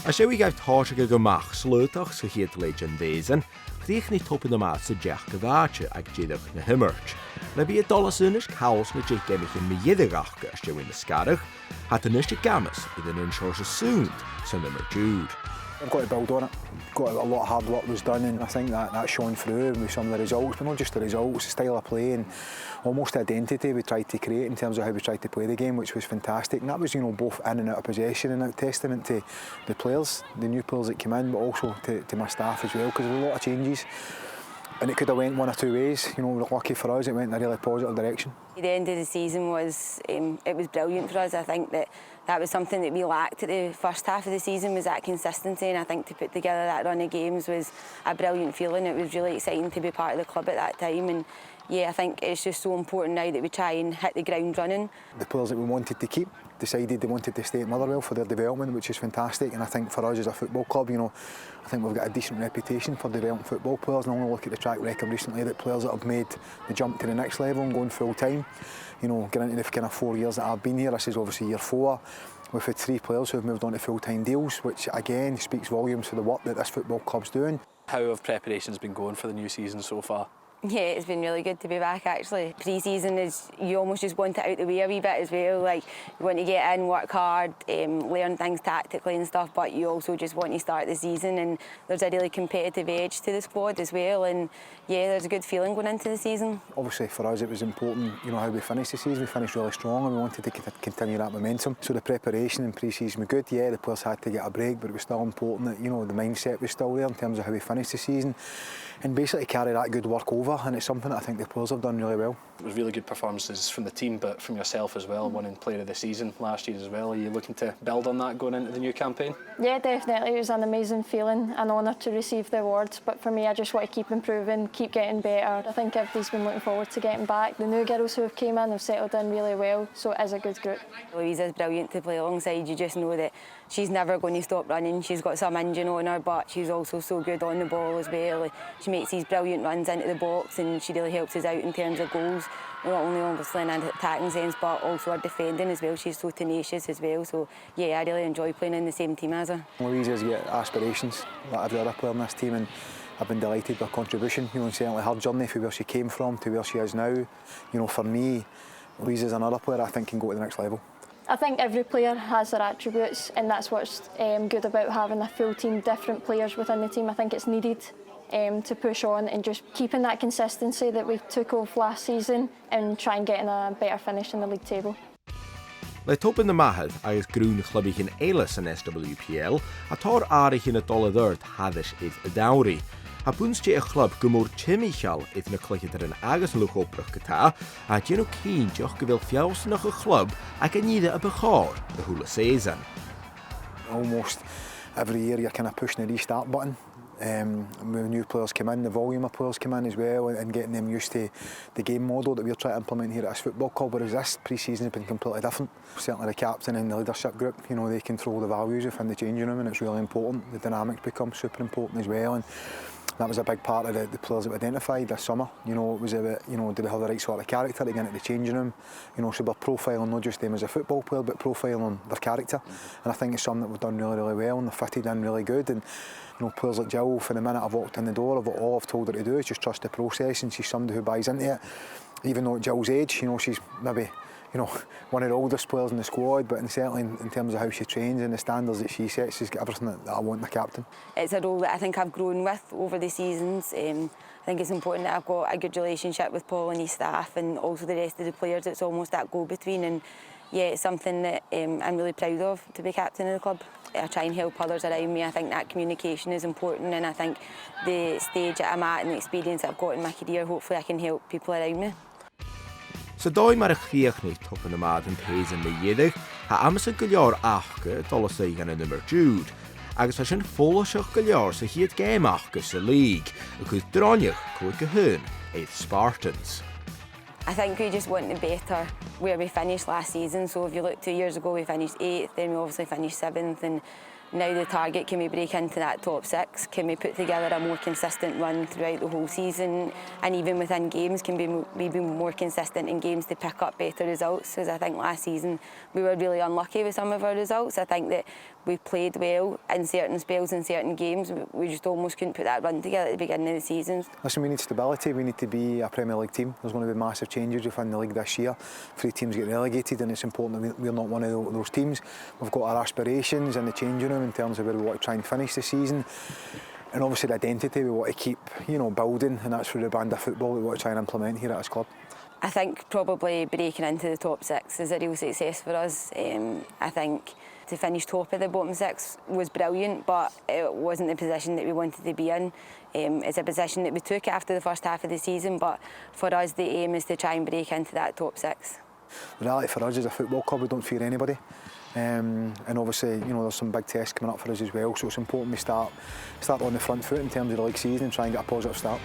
A sé gaibh táise go mach slúteach sa chéad leidjan désan, chríoch ní topan na sa deach go bháte ag déadach na himirt. Na bí dolasúnis chaos na déich gemich in miidirach go steúin na scarach, hat an iste gamas i den inshore sa sound san nummer Jude. I've got to build on it. Got a lot of hard work was done, and I think that shone through with some of the results, but not just the results, the style of play and almost the identity we tried to create in terms of how we tried to play the game, which was fantastic. And that was, both in and out of possession, and a testament to the players, the new players that came in, but also to my staff as well, because there were a lot of changes. And it could have went one or two ways. Lucky for us, it went in a really positive direction. The end of the season was it was brilliant for us. I think that was something that we lacked at the first half of the season, was that consistency, and I think to put together that run of games was a brilliant feeling. It was really exciting to be part of the club at that time, and yeah, I think it's just so important now that we try and hit the ground running. The players that we wanted to keep decided they wanted to stay at Motherwell for their development, which is fantastic. And I think for us as a football club, I think we've got a decent reputation for developing football players. And I only look at the track record recently that players that have made the jump to the next level and going full time, getting into the kind of 4 years that I've been here, this is obviously year 4. We've had 3 players who have moved on to full-time deals, which again speaks volumes to the work that this football club's doing. How have preparations been going for the new season so far? Yeah, it's been really good to be back actually. Pre-season is, you almost just want it out the way a wee bit as well. Like, you want to get in, work hard, learn things tactically and stuff, but you also just want to start the season, and there's a really competitive edge to the squad as well, and yeah, there's a good feeling going into the season. Obviously for us it was important, how we finished the season. We finished really strong and we wanted to continue that momentum. So the preparation and pre-season were good. Yeah, the players had to get a break, but it was still important that, the mindset was still there in terms of how we finished the season, and basically carry that good work over, and it's something that I think the players have done really well. It was really good performances from the team, but from yourself as well, winning Player of the Season last year as well. Are you looking to build on that going into the new campaign? Yeah, definitely. It was an amazing feeling, an honour to receive the awards, but for me I just want to keep improving, keep getting better. I think everybody's been looking forward to getting back. The new girls who have came in have settled in really well, so it is a good group. Louisa's brilliant to play alongside. You just know that she's never going to stop running. She's got some engine on her, but she's also so good on the ball as well. She makes these brilliant runs into the box, and she really helps us out in terms of goals. Not only obviously in an attacking sense, but also her defending as well. She's so tenacious as well. So yeah, I really enjoy playing in the same team as her. Louisa's got aspirations like every other player in this team, and I've been delighted with her contribution. And certainly her journey from where she came from to where she is now. For me, Louisa's another player I think can go to the next level. I think every player has their attributes, and that's what's good about having a full team, different players within the team. I think it's needed to push on and just keeping that consistency that we took off last season and try and get in a better finish in the league table. Le topan na mahad agus grún chlubich in Eilis in SPWPL, a tar arich in a dolle durt hadish it a dowry. A bunste a club gumor chimichal it na clichit an agus luch oprach geta, a geno keen joch gewil fjaus nach a club ag a nide a begaar, the hula season. Almost every year you're kind of pushing the restart button. When new players come in, the volume of players come in as well, and getting them used to the game model that we're trying to implement here at this football club, whereas this pre-season has been completely different. Certainly the captain and the leadership group, they control the values within the changing room, and it's really important. The dynamics become super important as well, and that was a big part of the players that we identified this summer. It was about, do we have the right sort of character to get into the changing room? So we're profiling not just them as a football player, but profiling their character. And I think it's something that we've done really, really well, and they've fitted in really good. And players like Gill, from the minute I've walked in the door, all I've told her to do is just trust the process, and she's somebody who buys into it. Even though at Gill's age, she's maybe one of the oldest players in the squad, but certainly in terms of how she trains and the standards that she sets, she's got everything that I want in the captain. It's a role that I think I've grown with over the seasons. I think it's important that I've got a good relationship with Paul and his staff, and also the rest of the players. It's almost that go-between, and yeah, it's something that I'm really proud of, to be captain of the club. I try and help others around me. I think that communication is important, and I think the stage that I'm at and the experience that I've got in my career, hopefully I can help people around me. So dói mar a chríoch ní topan na mad an péis in na dhéideach, ha amasa go leor achga dolas é gan a nummer Jude, agus a sin fólaseach go leor sa hiad game achga sa league, agus dráineach cwyd go hun, 8 Spartans. I think we just want to better where we finished last season. So if you look 2 years ago, we finished 8th, then we obviously finished 7th, and Now the target, can we break into that top 6? Can we put together a more consistent run throughout the whole season? And even within games, can we be more consistent in games to pick up better results? Because I think last season we were really unlucky with some of our results. I think that we played well in certain spells in certain games. We just almost couldn't put that run together at the beginning of the season. Listen, we need stability. We need to be a Premier League team. There's going to be massive changes within the league this year. 3 teams get relegated, and it's important that we're not one of those teams. We've got our aspirations in the changing room in terms of where we want to try and finish the season, and obviously the identity we want to keep, building, and that's through the brand of football we want to try and implement here at this club. I think probably breaking into the top 6 is a real success for us. I think to finish top of the bottom 6 was brilliant, but it wasn't the position that we wanted to be in. It's a position that we took after the first half of the season, but for us the aim is to try and break into that top 6. The reality for us as a football club, we don't fear anybody. And obviously, there's some big tests coming up for us as well, so it's important we start on the front foot in terms of the league season and try and get a positive start.